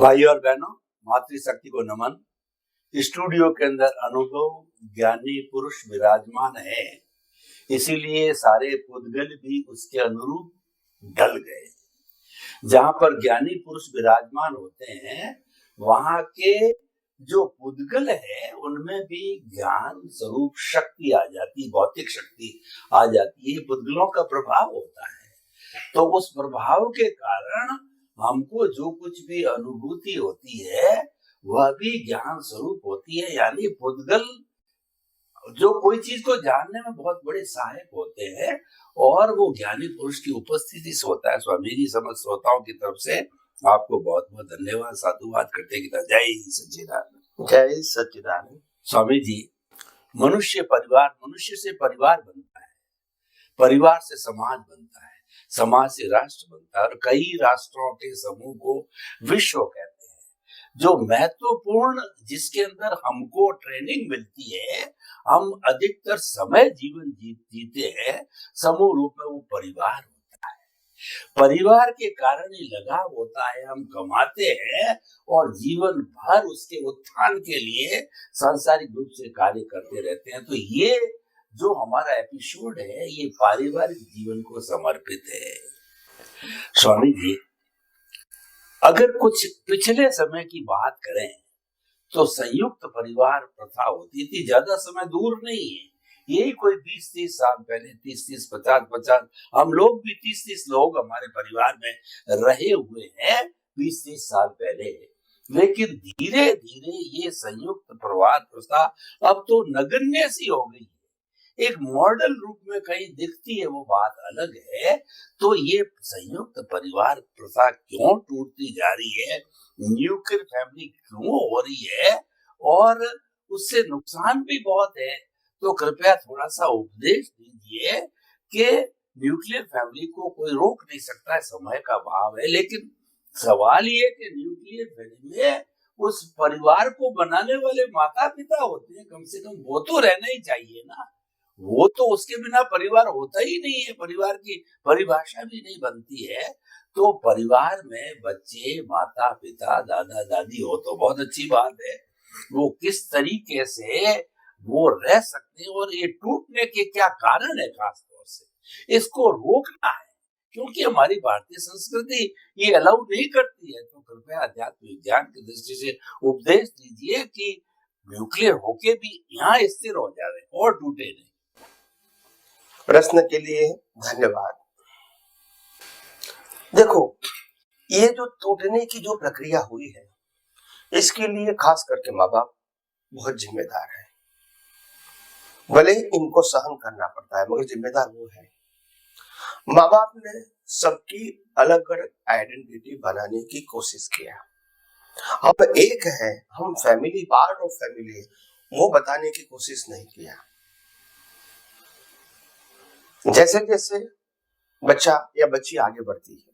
भाई और बहनों, मातृशक्ति को नमन। स्टूडियो के अंदर अनुभव ज्ञानी पुरुष विराजमान है, इसीलिए सारे पुद्गल भी उसके अनुरूप ढल गए। जहां पर ज्ञानी पुरुष विराजमान होते हैं, वहां के जो पुद्गल है उनमें भी ज्ञान स्वरूप शक्ति आ जाती, भौतिक शक्ति आ जाती है। पुद्गलों का प्रभाव होता है, तो उस प्रभाव के कारण हमको जो कुछ भी अनुभूति होती है वह भी ज्ञान स्वरूप होती है। यानी पुद्गल जो कोई चीज को जानने में बहुत बड़े सहायक होते हैं और वो ज्ञानी पुरुष की उपस्थिति से होता है। स्वामी जी समस्त श्रोताओं की तरफ से आपको बहुत बहुत धन्यवाद, साधुवाद करते की तरह जय सच्चिदानंद। जय सच्चिदानंद। स्वामी जी, मनुष्य से परिवार बनता है, परिवार से समाज बनता है, समाज से राष्ट्र बनता है और कई राष्ट्रों के समूह को विश्व कहते हैं। जो महत्वपूर्ण जिसके अंदर हमको ट्रेनिंग मिलती है, हम अधिकतर समय जीवन जीते हैं, समूह रूप में वो परिवार होता है। परिवार के कारण ही लगाव होता है, हम कमाते हैं और जीवन भर उसके उत्थान के लिए सांसारिक रूप से कार्य करते रहते हैं। तो ये जो हमारा एपिसोड है ये पारिवारिक जीवन को समर्पित है। स्वामी जी, अगर कुछ पिछले समय की बात करें तो संयुक्त परिवार प्रथा होती थी, ज्यादा समय दूर नहीं है, यही कोई 20-30 साल पहले, 30-30, 50-50, हम लोग भी 30-30 लोग हमारे परिवार में रहे हुए हैं 20-30 साल पहले। लेकिन धीरे धीरे ये संयुक्त परिवार प्रथा अब तो नगण्य सी हो गई है, एक मॉडल रूप में कहीं दिखती है, वो बात अलग है। तो ये संयुक्त परिवार प्रथा क्यों टूटती जा रही है, न्यूक्लियर फैमिली क्यों हो रही है और उससे नुकसान भी बहुत है, तो कृपया थोड़ा सा उपदेश दीजिए कि न्यूक्लियर फैमिली को कोई रोक नहीं सकता है, समय का अभाव है। लेकिन सवाल ये कि न्यूक्लियर फैमिली में उस परिवार को बनाने वाले माता पिता होते हैं, कम से कम वो तो रहना ही चाहिए ना। वो तो उसके बिना परिवार होता ही नहीं है, परिवार की परिभाषा भी नहीं बनती है। तो परिवार में बच्चे, माता पिता, दादा दादी हो तो बहुत अच्छी बात है, वो किस तरीके से वो रह सकते हैं और ये टूटने के क्या कारण है, खास तौर से इसको रोकना है, क्योंकि हमारी भारतीय संस्कृति ये अलाउ नहीं करती है। तो कृपया अध्यात्म विज्ञान की दृष्टि से उपदेश दीजिए कि न्यूक्लियर होके भी यहाँ स्थिर हो जाए और टूटे नहीं। प्रश्न के लिए धन्यवाद। देखो, ये जो टूटने की जो प्रक्रिया हुई है, इसके लिए खास करके माँ बाप बहुत जिम्मेदार है। भले इनको सहन करना पड़ता है मगर जिम्मेदार वो है। माँ बाप ने सबकी अलग अलग आइडेंटिटी बनाने की कोशिश किया। हम एक है, हम फैमिली, पार्ट ऑफ फैमिली, वो बताने की कोशिश नहीं किया। जैसे जैसे बच्चा या बच्ची आगे बढ़ती है,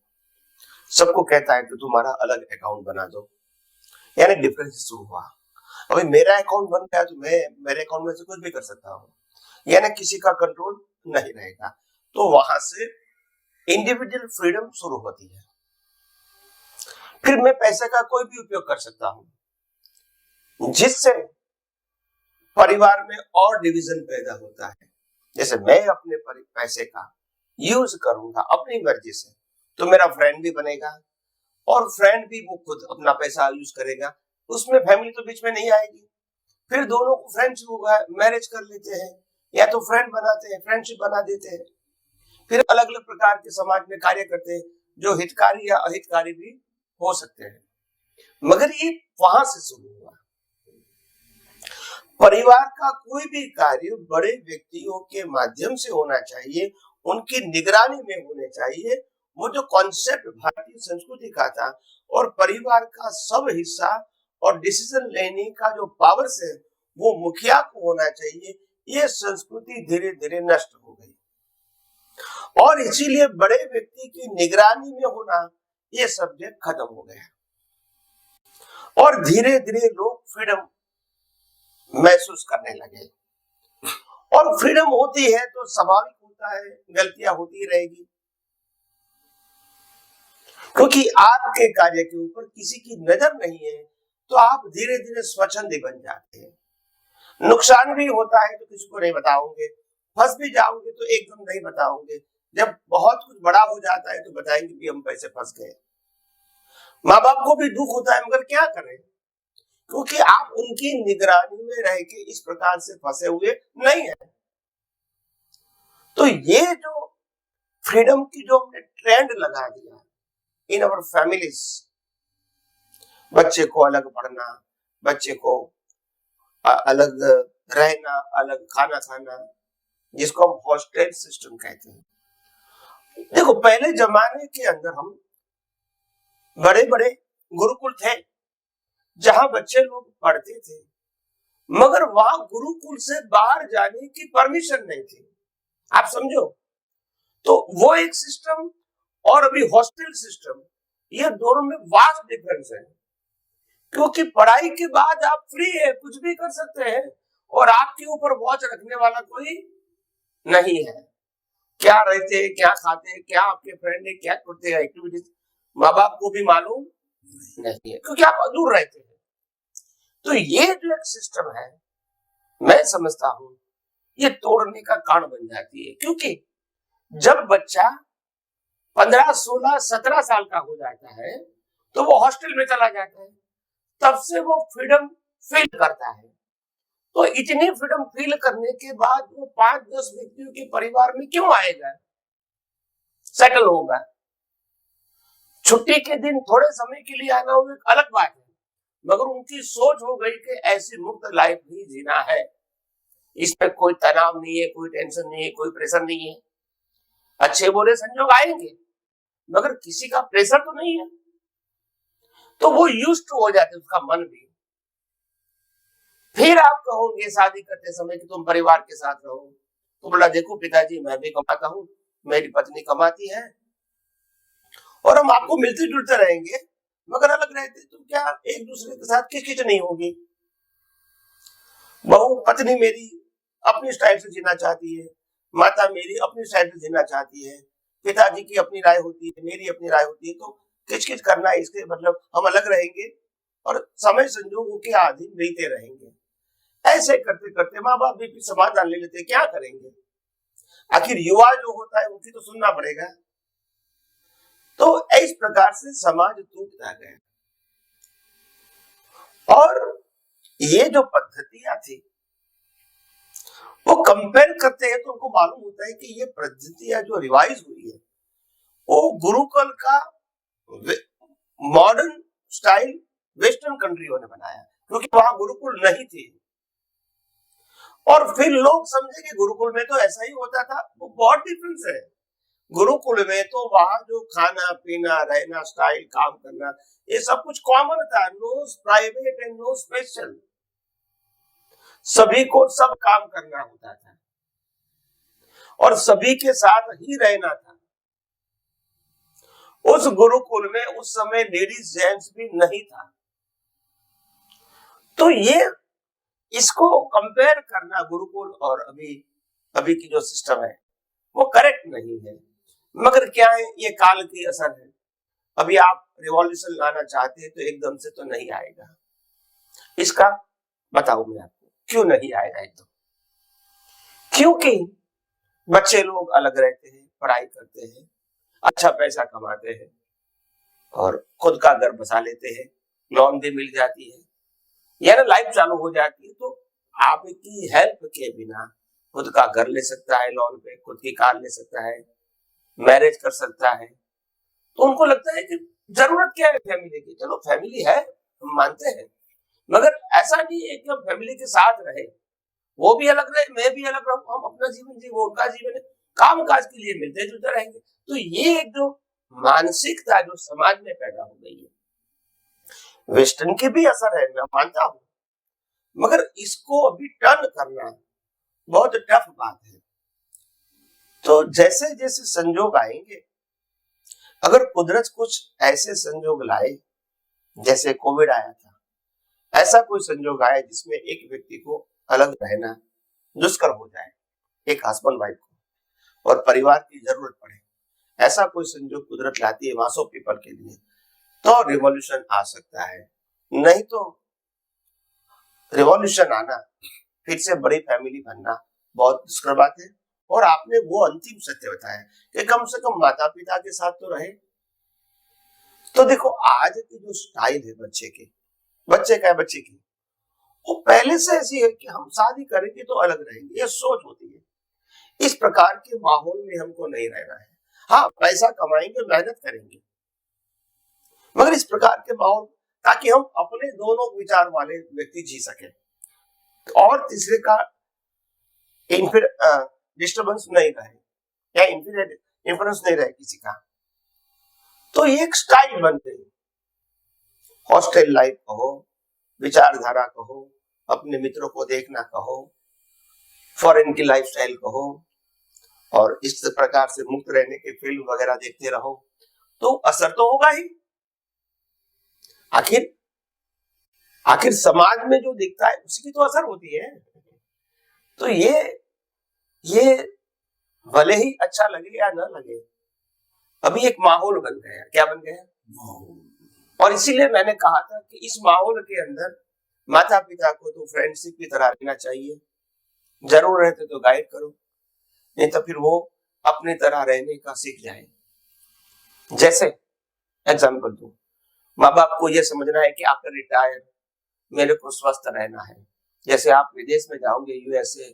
सबको कहता है कि तुम्हारा अलग अकाउंट बना दो, यानी डिफरेंस शुरू हुआ। अभी मेरा अकाउंट बन गया तो मैं मेरे अकाउंट में से कुछ भी कर सकता हूँ, यानी किसी का कंट्रोल नहीं रहेगा। तो वहां से इंडिविजुअल फ्रीडम शुरू होती है। फिर मैं पैसे का कोई भी उपयोग कर सकता हूं, जिससे परिवार में और डिवीजन पैदा होता है। जैसे मैं अपने पैसे का यूज करूंगा अपनी मर्जी से, तो मेरा फ्रेंड भी बनेगा और फ्रेंड भी वो खुद अपना पैसा यूज करेगा, उसमें फैमिली तो बीच में नहीं आएगी। फिर दोनों को फ्रेंड्स होगा, मैरिज कर लेते हैं या तो फ्रेंड बनाते हैं, फ्रेंडशिप बना देते हैं। फिर अलग अलग प्रकार के समाज में कार्य करते हैं, जो हितकारी या अहितकारी भी हो सकते हैं। मगर ये वहां से शुरू हुआ। परिवार का कोई भी कार्य बड़े व्यक्तियों के माध्यम से होना चाहिए, उनकी निगरानी में होने चाहिए। वो जो कॉन्सेप्ट भारतीय संस्कृति का था और परिवार का सब हिस्सा और डिसीजन लेने का जो पावर्स है वो मुखिया को होना चाहिए, ये संस्कृति धीरे धीरे नष्ट हो गई और इसीलिए बड़े व्यक्ति की निगरानी में होना ये सब्जेक्ट खत्म हो गया और धीरे धीरे लोग फ्रीडम महसूस करने लगे। और फ्रीडम होती है तो स्वाभाविक होता है गलतियां होती रहेगी। क्योंकि आपके कार्य के ऊपर किसी की नजर नहीं है, तो आप धीरे धीरे स्वच्छंदी बन जाते हैं। नुकसान भी होता है तो किसी को नहीं बताओगे, फंस भी जाओगे तो एकदम नहीं बताओगे, जब बहुत कुछ बड़ा हो जाता है तो बताएंगे कि हम पैसे फंस गए। माँ बाप को भी दुख होता है, मगर क्या करें, क्योंकि आप उनकी निगरानी में रह के इस प्रकार से फंसे हुए नहीं है। तो ये जो फ्रीडम की जो हमने ट्रेंड लगा दिया इन अवर फैमिलीज, बच्चे को अलग पढ़ना, बच्चे को अलग रहना, अलग खाना खाना, जिसको हम हॉस्टल सिस्टम कहते हैं। देखो, पहले जमाने के अंदर हम बड़े बड़े गुरुकुल थे जहां बच्चे लोग पढ़ते थे, मगर वहां गुरुकुल से बाहर जाने की परमिशन नहीं थी। आप समझो, तो वो एक सिस्टम और अभी हॉस्टल सिस्टम, ये दोनों में वास्ट डिफरेंस है। क्योंकि पढ़ाई के बाद आप फ्री है, कुछ भी कर सकते हैं, और आपके ऊपर वॉच रखने वाला कोई नहीं है। क्या रहते हैं, क्या खाते हैं, क्या आपके फ्रेंड है, क्या करते हैं एक्टिविटीज, माँ बाप को भी मालूम नहीं है, क्योंकि आप दूर रहते हैं। तो ये जो एक सिस्टम है, मैं समझता हूं ये तोड़ने का कारण बन जाती है। क्योंकि जब बच्चा 15, 16, 17 साल का हो जाता है तो वो हॉस्टल में चला जाता है, तब से वो फ्रीडम फील करता है। तो इतनी फ्रीडम फील करने के बाद वो 5-10 व्यक्तियों के परिवार में क्यों आएगा, सेटल होगा। छुट्टी के दिन थोड़े समय के लिए आना वो एक अलग बात है, मगर उनकी सोच हो गई कि ऐसी मुक्त लाइफ ही जीना है, इसमें कोई तनाव नहीं है, कोई टेंशन नहीं है, कोई प्रेशर नहीं है। अच्छे बुरे संजोग आएंगे, मगर किसी का प्रेशर तो नहीं है, तो वो यूज्ड टू हो जाते, उसका मन भी। फिर आप कहोगे शादी करते समय कि तुम परिवार के साथ रहो, तो बोला देखो पिताजी, मैं भी कमाता हूँ, मेरी पत्नी कमाती है, और हम आपको मिलते जुलते रहेंगे, मगर अलग रहते तो क्या एक दूसरे के साथ किचकिच नहीं होगी। बहू पत्नी मेरी अपनी स्टाइल से जीना चाहती है, माता मेरी अपनी स्टाइल से जीना चाहती है, पिताजी की अपनी राय होती है, मेरी अपनी राय होती है, तो किचकिच करना है, इसके मतलब हम अलग रहेंगे और समय संजोगों के अधीन मिलते रहेंगे। ऐसे करते करते माँ बाप भी समाधान ले लेते, क्या करेंगे, आखिर युवा जो होता है उनकी तो सुनना पड़ेगा। तो इस प्रकार से समाज टूटता गया। और ये जो पद्धतियां थी वो कंपेयर करते हैं तो उनको मालूम होता है कि ये पद्धतियां जो रिवाइज हुई है वो गुरुकुल का मॉडर्न स्टाइल वेस्टर्न कंट्रियों ने बनाया, क्योंकि वहां गुरुकुल नहीं थे। और फिर लोग समझे कि गुरुकुल में तो ऐसा ही होता था, वो बहुत डिफरेंस है। गुरुकुल में तो वहां जो खाना पीना, रहना, स्टाइल, काम करना, ये सब कुछ कॉमन था, no private and no special, सभी को सब काम करना होता था और सभी के साथ ही रहना था। उस गुरुकुल में उस समय लेडीज जेंट्स भी नहीं था। तो ये इसको कंपेयर करना गुरुकुल और अभी की जो सिस्टम है वो करेक्ट नहीं है। मगर क्या है, ये काल की असर है। अभी आप रिवॉल्यूशन लाना चाहते हैं तो एकदम से तो नहीं आएगा। इसका बताऊं मैं आपको क्यों नहीं आएगा एकदम। क्योंकि बच्चे लोग अलग रहते हैं, पढ़ाई करते हैं, अच्छा पैसा कमाते हैं और खुद का घर बसा लेते हैं, लोन भी मिल जाती है, यानी लाइफ चालू हो जाती है। तो आपकी हेल्प के बिना खुद का घर ले सकता है, लोन पे खुद की कार ले सकता है, मैरिज कर सकता है। तो उनको लगता है कि जरूरत क्या है फैमिली की, चलो फैमिली है हम मानते हैं, मगर ऐसा नहीं है कि हम फैमिली के साथ रहे, वो भी अलग रहे, मैं भी अलग रहूं, हम अपना जीवन जी, वो उनका जीवन है, काम काज के लिए मिलते जुलते रहेंगे। तो ये एक जो मानसिकता जो समाज में पैदा हो गई है, वेस्टर्न की भी असर है, मैं मानता हूं, मगर इसको अभी टर्न करना बहुत टफ बात है। तो जैसे जैसे संजोग आएंगे, अगर कुदरत कुछ ऐसे संजोग लाए, जैसे कोविड आया था, ऐसा कोई संजोग आया जिसमें एक व्यक्ति को अलग रहना दुष्कर हो जाए, एक हस्बैंड वाइफ को, और परिवार की जरूरत पड़े, ऐसा कोई संजोग कुदरत लाती है मास ऑफ पीपल के लिए, तो रिवॉल्यूशन आ सकता है। नहीं तो रिवॉल्यूशन आना, फिर से बड़ी फैमिली बनना बहुत दुष्कर बात है। और आपने वो अंतिम सत्य बताया कि कम से कम माता पिता के साथ तो रहे। तो देखो आज की जो स्टाइल है बच्चे की, वो पहले से ऐसी है कि हम शादी करेंगे तो अलग रहेंगे, ये सोच होती है। इस प्रकार के माहौल में हमको नहीं रहना है। हाँ, पैसा कमाएंगे, मेहनत करेंगे, मगर इस प्रकार के माहौल, ताकि हम अपने दोनों विचार वाले व्यक्ति जी सके और तीसरे का डिस्टर्बेंस नहीं रहे या इन्फ्लुएंस नहीं रहे किसी का। तो ये एक स्टाइल बन गई। हॉस्टल लाइफ कहो, विचारधारा कहो, अपने मित्रों को देखना कहो, फॉरेन की लाइफस्टाइल कहो, और इस प्रकार से मुक्त रहने के फिल्म वगैरह देखते रहो, तो असर तो होगा ही। आखिर समाज में जो दिखता है उसकी तो असर होती है। तो ये भले ही अच्छा लगे या ना लगे, अभी एक माहौल बन गया। क्या बन गया? माहौल। और इसीलिए मैंने कहा था कि इस माहौल के अंदर माता पिता को तो फ्रेंडशिप की तरह रहना चाहिए, जरूर रहते तो गाइड करो, नहीं तो फिर वो अपनी तरह रहने का सीख जाए। जैसे एग्जाम्पल दूं, माँ बाप को यह समझना है कि आफ्टर रिटायर मेरे को स्वस्थ रहना है। जैसे आप विदेश में जाओगे, यूएसए,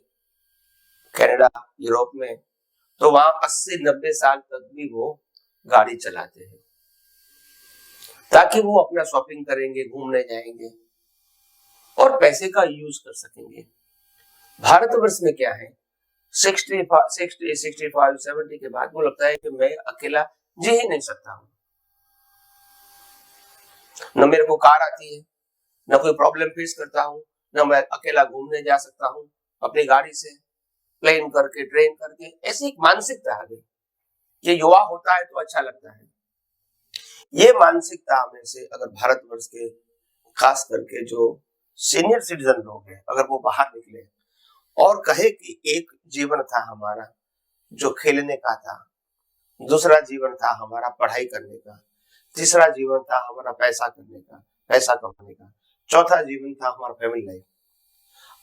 कनाडा, यूरोप में, तो वहां 80-90 साल तक भी वो गाड़ी चलाते हैं, ताकि वो अपना शॉपिंग करेंगे, घूमने जाएंगे और पैसे का यूज कर सकेंगे। भारतवर्ष में क्या है, 65-70 के बाद वो लगता है कि मैं अकेला जी ही नहीं सकता हूं, न मेरे को कार आती है, न कोई प्रॉब्लम फेस करता हूं, न मैं अकेला घूमने जा सकता हूं अपनी गाड़ी से, प्लेन करके, ट्रेन करके। ऐसी एक मानसिकता आ गई। ये युवा होता है तो अच्छा लगता है। ये मानसिकता में से अगर भारतवर्ष के खास करके जो सीनियर सिटीजन लोग हैं, अगर वो बाहर निकले और कहे कि एक जीवन था हमारा जो खेलने का था, दूसरा जीवन था हमारा पढ़ाई करने का, तीसरा जीवन था हमारा पैसा करने का, पैसा कमाने का, चौथा जीवन था हमारा फैमिली लाइफ,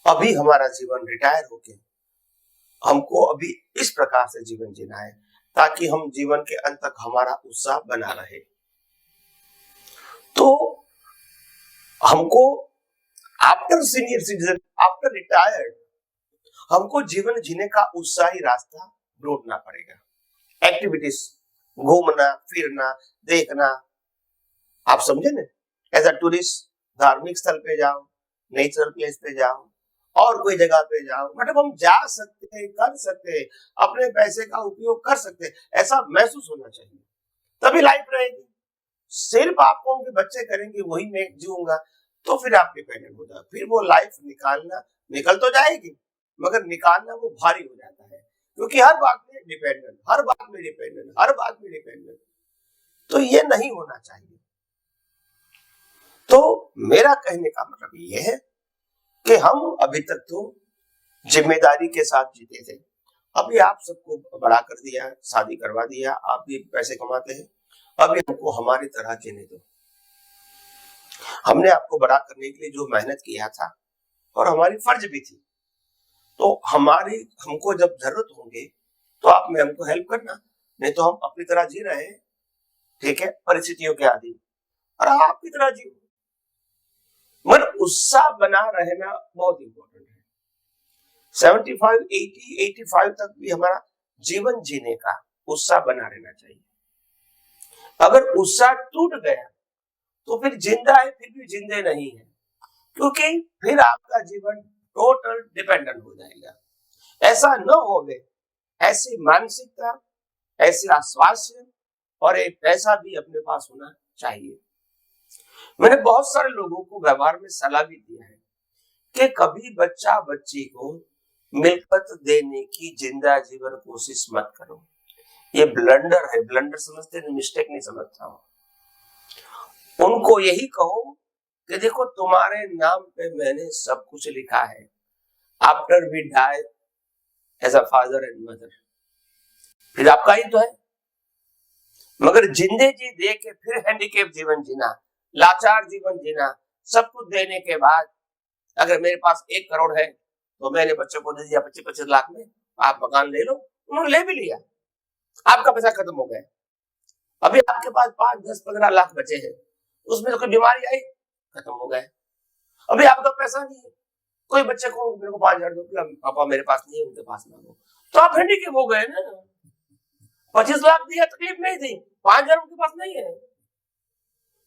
अभी हमारा जीवन रिटायर होके हमको अभी इस प्रकार से जीवन जीना है ताकि हम जीवन के अंत तक हमारा उत्साह बना रहे। तो हमको after senior citizen, after retired, हमको जीवन जीने का उत्साही रास्ता ढूंढना पड़ेगा। एक्टिविटीज, घूमना फिरना, देखना, आप समझे ना, एज अ टूरिस्ट धार्मिक स्थल पे जाओ, नेचुरल प्लेस पे जाओ, और कोई जगह पे जाओ, मतलब हम जा सकते हैं, कर सकते हैं, अपने पैसे का उपयोग कर सकते हैं, ऐसा महसूस होना चाहिए, तभी लाइफ रहेगी। सिर्फ आप कहोगे बच्चे करेंगे वही मैं जीऊंगा, तो फिर आप डिपेंडेंट हो जाओ, फिर वो लाइफ निकल तो जाएगी, मगर निकालना वो भारी हो जाता है, क्योंकि हर बात में डिपेंडेंट, हर बात में डिपेंडेंट, हर बात में डिपेंडेंट। तो ये नहीं होना चाहिए। तो मेरा कहने का मतलब ये है कि हम अभी तक तो जिम्मेदारी के साथ जीते थे, अभी आप सबको बड़ा कर दिया, शादी करवा दिया, आप भी पैसे कमाते हैं, अभी हमको हमारी तरह जीने दो। हमने आपको बड़ा करने के लिए जो मेहनत किया था और हमारी फर्ज भी थी, तो हमको जब जरूरत होगी तो आप में हमको हेल्प करना, नहीं तो हम अपनी तरह जी रहे हैं, ठीक है, परिस्थितियों के अधीन, और आपकी तरह जी। मन उत्साह बना रहना बहुत इंपॉर्टेंट है। 75, 80, 85 तक भी हमारा जीवन जीने का उत्साह बना रहना चाहिए। अगर उत्साह टूट गया तो फिर जिंदा है फिर भी जिंदे नहीं है, क्योंकि फिर आपका जीवन टोटल डिपेंडेंट हो जाएगा। ऐसा न होवे, ऐसी मानसिकता, ऐसे आश्वासन और एक पैसा भी अपने पास होना चाहिए। मैंने बहुत सारे लोगों को व्यवहार में सलाह भी दिया है कि कभी बच्चा बच्ची को मिल्कत देने की जिंदा जीवन कोशिश मत करो। ये ब्लंडर है, ब्लंडर समझते हैं, मिस्टेक नहीं समझता हूं। उनको यही कहो कि देखो तुम्हारे नाम पे मैंने सब कुछ लिखा है, after we die as a father and mother, फिर आपका ही तो है। मगर जिंदे जी दे के फिर हैंडीकेप जीवन जीना, लाचार जीवन जीना, सब कुछ देने के बाद अगर मेरे पास 1 करोड़ है तो मैंने बच्चों को दे दिया 25-25 लाख में, आप मकान ले लो, उन्होंने ले भी लिया, आपका पैसा खत्म हो गया। अभी आपके पास 5, 10, 15 लाख बचे हैं, उसमें तो कोई बीमारी आई, खत्म हो गए। अभी आपका पैसा नहीं है, कोई बच्चे को मेरे को 5,000 दो, पापा मेरे पास नहीं है, उनके पास मांगो, तो आप हैंडीकेप हो गए ना। 25 लाख दिया, तकलीफ नहीं थी, 5,000 उनके पास नहीं है,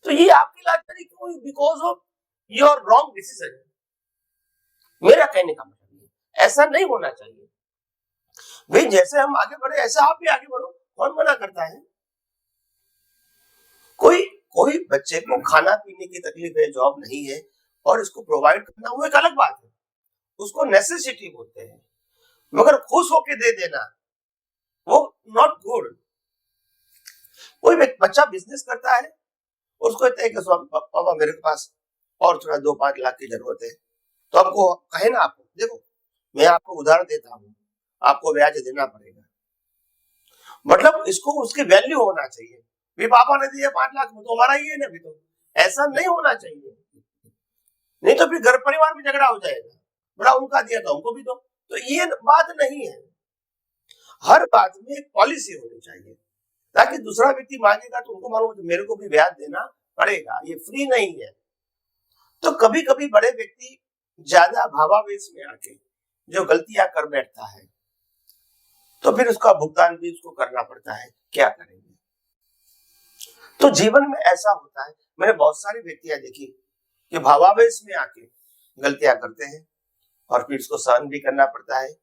तो ये आपकी लाचारी क्यों? Because of your wrong decision. मेरा कहने का मतलब है ऐसा नहीं होना चाहिए भाई, जैसे हम आगे बढ़े ऐसे आप भी आगे बढ़ो, कौन मना करता है? कोई कोई बच्चे को खाना पीने की तकलीफ है, जॉब नहीं है, और इसको प्रोवाइड करना वो एक अलग बात है, उसको नेसेसिटी बोलते हैं, मगर खुश होके दे देना वो नॉट गुड। कोई बच्चा बिजनेस करता है, उसको कहते हैं कि पापा मेरे पास और थोड़ा 2-5 लाख की जरूरत है, तो हमको कहे ना, आपको देखो मैं आपको उधार देता हूँ, आपको ब्याज देना पड़ेगा, मतलब इसको उसकी वैल्यू होना चाहिए। भी पापा ने दिया 5 लाख में, तो हमारा ही है ना, भी तो ऐसा नहीं होना चाहिए, नहीं तो फिर घर परिवार में झगड़ा हो जाएगा, बड़ा उनका दिया तो हमको भी दो, तो ये बात नहीं है। हर बात में एक पॉलिसी होनी चाहिए, ताकि दूसरा व्यक्ति मांगेगा तो उनको मालूम मेरे को भी ब्याज देना पड़ेगा, ये फ्री नहीं है। तो कभी कभी बड़े व्यक्ति ज्यादा भावावेश में आके जो गलतियां कर बैठता है, तो फिर उसका भुगतान भी उसको करना पड़ता है, क्या करेंगे। तो जीवन में ऐसा होता है, मैंने बहुत सारी व्यक्तियां देखी कि भावावेश में आके गलतियां करते हैं और फिर उसको सहन भी करना पड़ता है,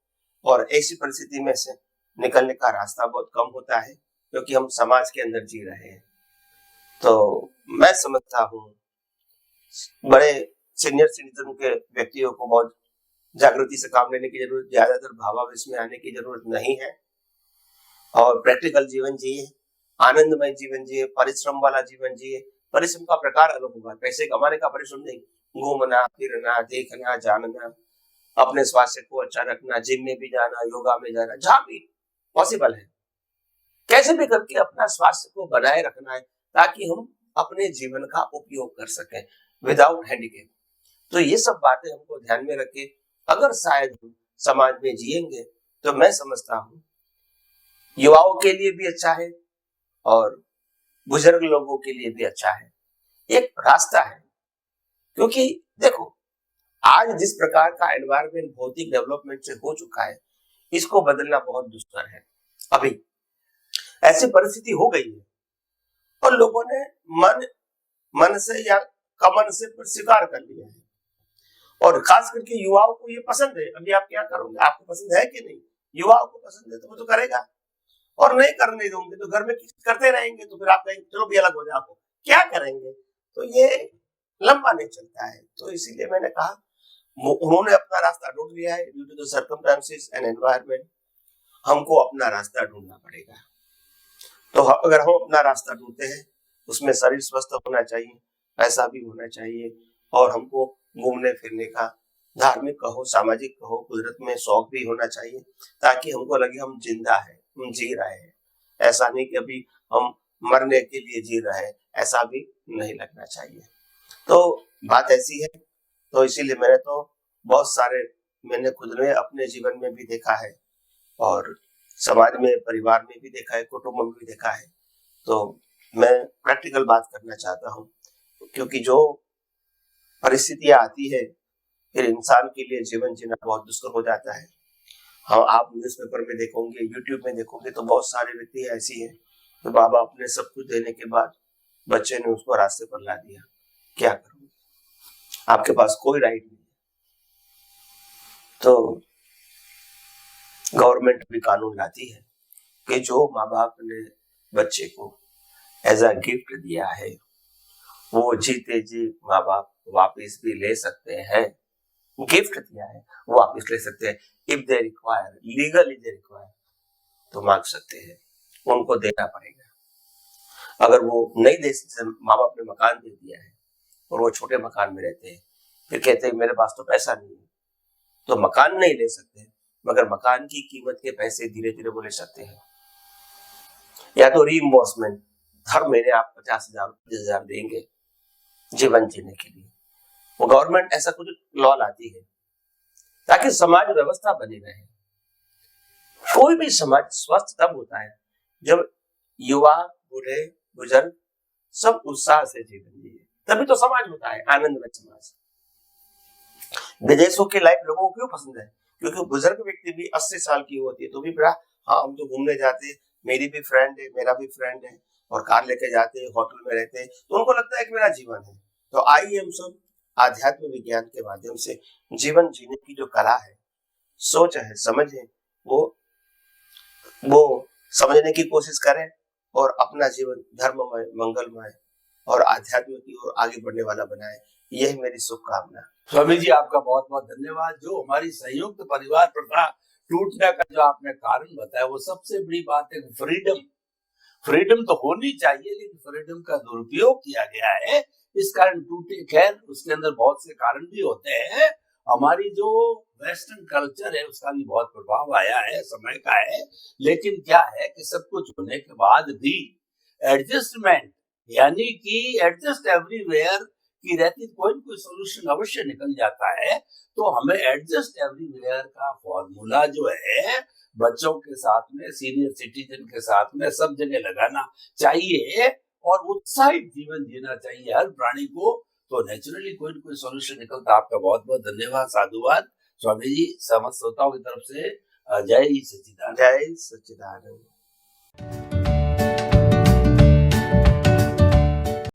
और ऐसी परिस्थिति में से निकलने का रास्ता बहुत कम होता है, क्योंकि हम समाज के अंदर जी रहे हैं। तो मैं समझता हूँ बड़े सीनियर सिटीजन के व्यक्तियों को बहुत जागृति से काम लेने की जरूरत, ज्यादातर भावावेश में आने की जरूरत नहीं है, और प्रैक्टिकल जीवन जिए, आनंदमय जीवन जिए, परिश्रम वाला जीवन जिए। परिश्रम का प्रकार अलग होगा, पैसे कमाने का परिश्रम नहीं, घूमना फिरना, देखना जानना, अपने स्वास्थ्य को अच्छा रखना, जिम में भी जाना, योगा में जाना, जहां भी पॉसिबल है, कैसे भी करके अपना स्वास्थ्य को बनाए रखना है, ताकि हम अपने जीवन का उपयोग कर सकें विदाउट हैंडीकेप। तो ये सब बातें हमको ध्यान में रख के अगर शायद हम समाज में जिएंगे, तो मैं समझता हूँ युवाओं के लिए भी अच्छा है और बुजुर्ग लोगों के लिए भी अच्छा है, एक रास्ता है। क्योंकि देखो आज जिस प्रकार का एनवायरमेंट भौतिक डेवलपमेंट से हो चुका है, इसको बदलना बहुत दुष्कर है। अभी ऐसी परिस्थिति हो गई है और लोगों ने मन से या कमन से स्वीकार कर लिया है, और खास करके युवाओं को ये पसंद है। अभी आप क्या करोगे, आपको पसंद है कि नहीं? युवाओं को पसंद है तो वो तो करेगा, और नहीं करने दोगे तो घर में करते रहेंगे, तो फिर आप कहेंगे चलो भी अलग हो जाओ, क्या करेंगे? तो ये लंबा नहीं चलता है। तो इसीलिए मैंने कहा उन्होंने अपना रास्ता ढूंढ लिया है, due to the circumstances and environment, हमको अपना रास्ता ढूंढना पड़ेगा। तो अगर हम अपना रास्ता ढूंढते हैं, उसमें शरीर स्वस्थ होना चाहिए, पैसा भी होना चाहिए, और हमको घूमने फिरने का, धार्मिक कहो सामाजिक कहो, कुदरत में शौक भी होना चाहिए, ताकि हमको लगे हम जिंदा है, हम जी रहे हैं। ऐसा नहीं कि अभी हम मरने के लिए जी रहे हैं, ऐसा भी नहीं लगना चाहिए। तो बात ऐसी है। तो इसीलिए मैंने खुद ने अपने जीवन में भी देखा है, और समाज में, परिवार में भी देखा है, कुटुंब में भी देखा है। तो मैं प्रैक्टिकल बात करना चाहता हूँ, क्योंकि जो परिस्थितियां आती है, फिर इंसान के लिए जीवन जीना बहुत दुष्कर हो जाता है। हाँ, आप न्यूज़पेपर में देखोगे, यूट्यूब में देखोगे, तो बहुत सारे व्यक्ति ऐसी हैं तो बाबा अपने सब कुछ देने के बाद बच्चे ने उसको रास्ते पर ला दिया, क्या करोगे? आपके पास कोई राइट नहीं। तो गवर्नमेंट भी कानून लाती है कि जो माँ बाप ने बच्चे को एज अ गिफ्ट दिया है, वो जीते जी माँ बाप वापस भी ले सकते हैं। गिफ्ट दिया है वो वापस ले सकते हैं, if they require, legally they require, तो मांग सकते हैं, उनको देना पड़ेगा। अगर वो नहीं दे सकते, माँ बाप ने मकान दे दिया है और वो छोटे मकान में रहते हैं, फिर कहते हैं मेरे पास तो पैसा नहीं है, तो मकान नहीं ले सकते, मगर मकान की कीमत के पैसे धीरे धीरे वो ले सकते हैं, या तो रीइंबर्समेंट, हर महीने आप 50,000 50,000 देंगे जीवन जीने के लिए। वो गवर्नमेंट ऐसा कुछ लॉ लाती है ताकि समाज व्यवस्था बनी रहे। कोई भी समाज स्वस्थ तब होता है जब युवा, बूढ़े, बुजुर्ग सब उत्साह से जीवन जिए, तभी तो समाज होता है आनंदमय समाज। विदेशों की लाइफ लोगों को क्यों पसंद है? क्योंकि बुजुर्ग व्यक्ति भी 80 साल की होती है तो भी बड़ा, हाँ हम तो घूमने जाते, मेरी भी फ्रेंड है, मेरा भी फ्रेंड है, और कार लेके जाते हैं, होटल में रहते हैं, तो उनको लगता है कि मेरा जीवन है। तो आइए हम सब आध्यात्म विज्ञान के माध्यम से जीवन जीने की जो कला है, सोच है, समझ है, वो समझने की कोशिश करें और अपना जीवन धर्ममय, मंगलमय और आध्यात्म की ओर आगे बढ़ने वाला बनाए। यही मेरी शुभकामना। स्वामी जी आपका बहुत बहुत धन्यवाद। जो हमारी संयुक्त परिवार प्रथा टूटने का जो आपने कारण बताया, वो सबसे बड़ी बात है फ्रीडम तो होनी चाहिए, लेकिन फ्रीडम का दुरुपयोग किया गया है, इस कारण टूटे। खैर उसके अंदर बहुत से कारण भी होते हैं, हमारी जो वेस्टर्न कल्चर है उसका भी बहुत प्रभाव आया है, समय का है। लेकिन क्या है कि सब कुछ होने के बाद भी एडजस्टमेंट, यानी कि एडजस्ट एवरीवेयर की रहती, कोई न कोई सोल्यूशन अवश्य निकल जाता है। तो हमें एडजस्ट एवरीवेयर का फॉर्मूला जो है बच्चों के साथ में, सीनियर सिटीजन के साथ में, सब जगह लगाना चाहिए और उत्साहित जीवन जीना चाहिए हर प्राणी को, तो नेचुरली कोई न कोई सॉल्यूशन निकलता। आपका बहुत बहुत धन्यवाद, साधुवाद स्वामी जी। समस्त श्रोताओं की तरफ से जय सच्चिदानंद। जय सच्चिदानंद।